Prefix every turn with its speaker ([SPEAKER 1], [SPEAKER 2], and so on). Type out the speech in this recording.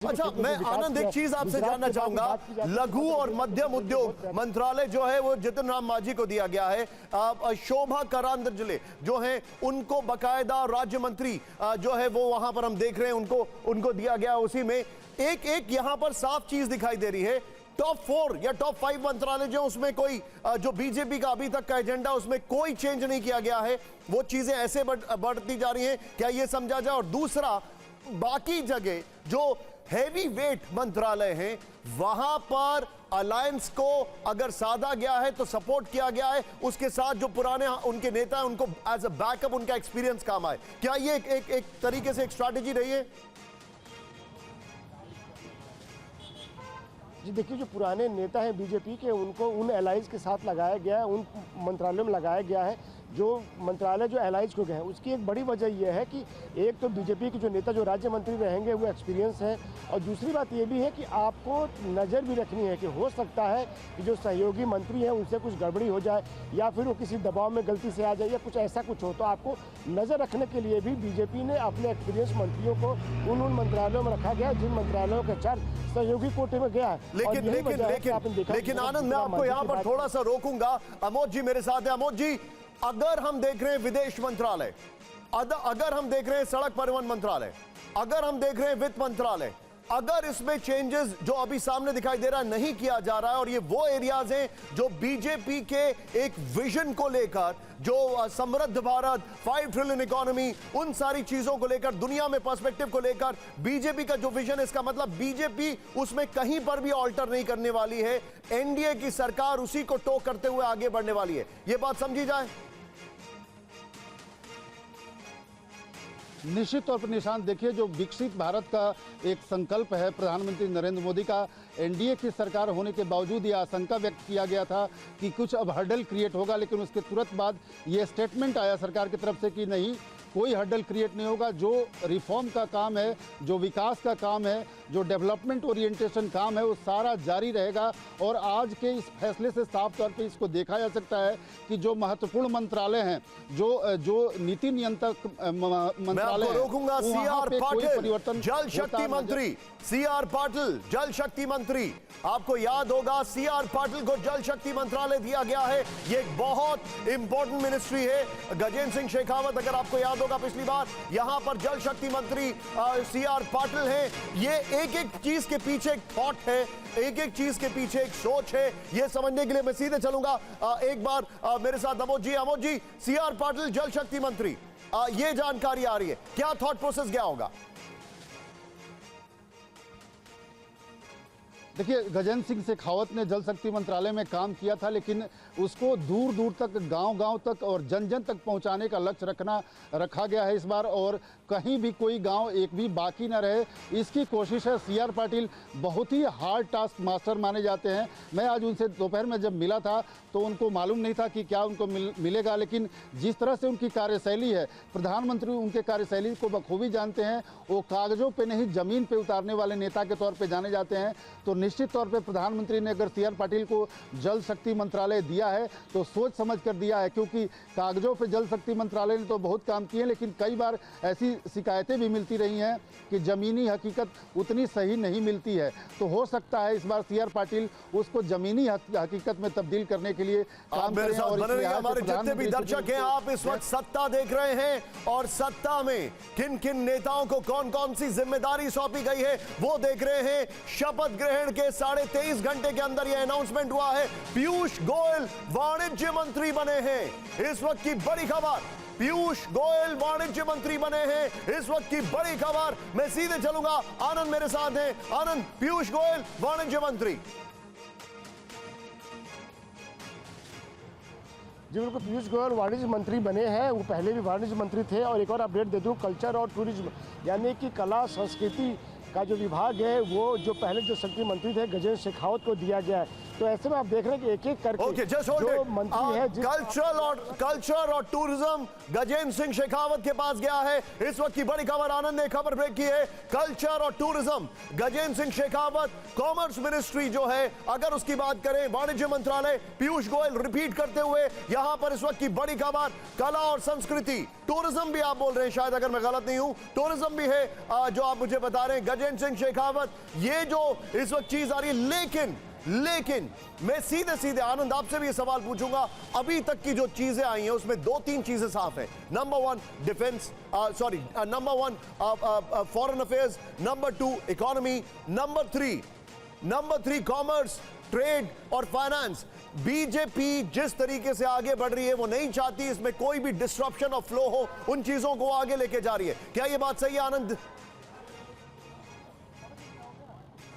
[SPEAKER 1] अच्छा, मैं आनंद एक चीज आपसे जानना चाहूंगा। लघु और मध्यम उद्योग मंत्रालय जो है वो जितिन राम मांझी को दिया गया है। शोभा करांजले जो है उनको बकायदा राज्य मंत्री जो है वो वहां पर हम देख रहे हैं उनको दिया गया। उसी में एक यहां पर साफ चीज दिखाई दे रही है, टॉप 4 या टॉप 5 मंत्रालय जो उसमें कोई जो बीजेपी का अभी तक का एजेंडा उसमें कोई चेंज नहीं किया गया है, वो चीजें ऐसे बढ़ती जा रही हैं, क्या ये समझा जाए? और दूसरा, बाकी जगह जो हैवी वेट मंत्रालय हैं वहां पर अलायंस को अगर साधा गया है तो सपोर्ट किया गया है, उसके साथ जो पुराने उनके नेता हैं उनको एज अ बैकअप उनका एक्सपीरियंस काम आए। क्या ये एक तरीके से एक स्ट्रैटेजी रही है?
[SPEAKER 2] जी देखिए, जो पुराने नेता हैं बीजेपी के उनको उन एलाइज के साथ लगाया गया है, उन मंत्रालयों में लगाया गया है। जो मंत्रालय जो एलाइज को गए हैं उसकी एक बड़ी वजह यह है कि एक तो बीजेपी के जो नेता जो राज्य मंत्री रहेंगे वो एक्सपीरियंस है, और दूसरी बात ये भी है कि आपको नज़र भी रखनी है कि हो सकता है कि जो सहयोगी मंत्री हैं उनसे कुछ गड़बड़ी हो जाए या फिर वो किसी दबाव में गलती से आ जाए या कुछ ऐसा कुछ हो, तो आपको नज़र रखने के लिए भी बीजेपी ने अपने एक्सपीरियंस मंत्रियों को उन मंत्रालयों में रखा गया जिन मंत्रालयों का चार्ज सहयोगी कोटे में गया है।
[SPEAKER 1] लेकिन आनंद, मैं आपको यहाँ पर थोड़ा सा रोकूंगा। अमोद जी मेरे साथ है। अमोद जी, अगर हम देख रहे हैं विदेश मंत्रालय, अगर हम देख रहे हैं सड़क परिवहन मंत्रालय, अगर हम देख रहे हैं वित्त मंत्रालय, अगर इसमें चेंजेस जो अभी सामने दिखाई दे रहा है नहीं किया जा रहा है, और ये वो एरियाज हैं जो बीजेपी के एक विजन को लेकर, जो समृद्ध भारत, 5 ट्रिलियन इकोनॉमी, उन सारी चीजों को लेकर, दुनिया में पर्सपेक्टिव को लेकर बीजेपी का जो विजन है, इसका मतलब बीजेपी उसमें कहीं पर भी ऑल्टर नहीं करने वाली है। एनडीए की सरकार उसी को टो करते हुए आगे बढ़ने वाली है, ये बात समझी जाए?
[SPEAKER 3] निश्चित तौर पर निशान, देखिए जो विकसित भारत का एक संकल्प है प्रधानमंत्री नरेंद्र मोदी का, एनडीए की सरकार होने के बावजूद ये आशंका व्यक्त किया गया था कि कुछ अब हर्डल क्रिएट होगा, लेकिन उसके तुरंत बाद ये स्टेटमेंट आया सरकार की तरफ से कि नहीं, कोई हर्डल क्रिएट नहीं होगा। जो रिफॉर्म का काम है, जो विकास का काम है, जो डेवलपमेंट ओरिएंटेशन काम है, वो सारा जारी रहेगा। और आज के इस फैसले से साफ तौर पे इसको देखा जा सकता है कि जो महत्वपूर्ण मंत्रालय हैं, जो नीति नियंत्रक मंत्रालय है,
[SPEAKER 1] रोकूंगा। सीआर पाटिल जल शक्ति मंत्री, सीआर पाटिल जल शक्ति मंत्री, आपको याद होगा सीआर पाटिल को जल शक्ति मंत्रालय दिया गया है। ये एक बहुत इंपॉर्टेंट मिनिस्ट्री है। गजेंद्र सिंह शेखावत, अगर आपको याद होगा पिछली बार यहां पर जल शक्ति मंत्री सीआर पाटिल हैं। ये एक एक चीज के पीछे एक थॉट है, एक एक चीज के पीछे एक सोच है, ये समझने के लिए मैं सीधे चलूंगा। एक बार मेरे साथ अमोद जी, सीआर पाटिल जल शक्ति मंत्री, ये जानकारी आ रही है, क्या थॉट प्रोसेस क्या होगा?
[SPEAKER 3] देखिए, गजेंद्र सिंह शेखावत ने जल शक्ति मंत्रालय में काम किया था, लेकिन उसको दूर दूर तक, गांव-गांव तक और जन जन तक पहुंचाने का लक्ष्य रखा गया है इस बार, और कहीं भी कोई गांव एक भी बाकी न रहे, इसकी कोशिश है। सीआर पाटिल बहुत ही हार्ड टास्क मास्टर माने जाते हैं। मैं आज उनसे दोपहर में जब मिला था तो उनको मालूम नहीं था कि क्या उनको मिलेगा, लेकिन जिस तरह से उनकी कार्यशैली है, प्रधानमंत्री उनके कार्यशैली को बखूबी जानते हैं। वो कागजों पे नहीं, जमीन पे उतारने वाले नेता के तौर पे जाने जाते हैं। तो निश्चित तौर पे प्रधानमंत्री ने अगर सीआर पाटिल को जल शक्ति मंत्रालय दिया है तो सोच समझ कर दिया है, क्योंकि कागजों पे जल शक्ति मंत्रालय ने तो बहुत काम किए, लेकिन कई बार ऐसी शिकायतें भी मिलती रही हैं कि जमीनी हकीकत उतनी सही नहीं मिलती है। तो हो सकता है इस बार सीआर पाटिल उसको जमीनी हकीकत में तब्दील करने के लिए काम करें। और
[SPEAKER 1] हमारे जितने भी दर्शक हैं, आप इस वक्त सत्ता देख रहे हैं, और सत्ता में किन किन नेताओं को कौन कौन सी जिम्मेदारी सौंपी गई है वो देख रहे हैं। शपथ ग्रहण के 23.5 घंटे के अंदर यह अनाउंसमेंट हुआ है, पीयूष गोयल वाणिज्य मंत्री बने हैं। इस वक्त की बड़ी खबर, पीयूष गोयल वाणिज्य मंत्री बने हैं, इस वक्त की बड़ी खबर। मैं सीधे चलूंगा, आनंद मेरे साथ हैं। आनंद, पीयूष गोयल वाणिज्य मंत्री।
[SPEAKER 2] जी बिल्कुल, पीयूष गोयल वाणिज्य मंत्री बने हैं, वो पहले भी वाणिज्य मंत्री थे। और एक और अपडेट दे दूं, कल्चर और टूरिज्म यानी कि कला संस्कृति का जो विभाग है वो जो पहले जो शक्ति मंत्री थे गजेंद्र शेखावत को दिया गया है। तो ऐसे में आप देख रहे हैं कि एक एक करके
[SPEAKER 1] ओके, जस्ट होल्ड
[SPEAKER 2] जो
[SPEAKER 1] इट।
[SPEAKER 2] मंत्री है
[SPEAKER 1] कल्चर और टूरिज्म गजेंद्र सिंह शेखावत के पास गया है। इस वक्त की बड़ी खबर, आनंद ने खबर ब्रेक की है। कल्चर और tourism Gajendra Singh Shekhawat, commerce ministry जो है, अगर उसकी बात करें, वाणिज्य मंत्रालय, पीयूष गोयल रिपीट करते हुए यहां पर इस वक्त की बड़ी खबर, कला और संस्कृति, टूरिज्म भी आप बोल रहे हैं शायद, अगर मैं गलत नहीं हूं, टूरिज्म भी है जो आप मुझे बता रहे हैं, गजेंद्र सिंह शेखावत। ये जो इस वक्त चीज आ रही है, लेकिन मैं सीधे सीधे आनंद आपसे भी ये सवाल पूछूंगा, अभी तक की जो चीजें आई हैं उसमें 2-3 चीजें साफ है। Number 1 defence, number 1 foreign affairs, number 2 economy, number 3 commerce, trade और फाइनेंस। बीजेपी जिस तरीके से आगे बढ़ रही है वो नहीं चाहती इसमें कोई भी डिस्ट्रप्शन ऑफ फ्लो हो, उन चीजों को आगे लेके जा रही है। क्या ये बात सही है आनंद?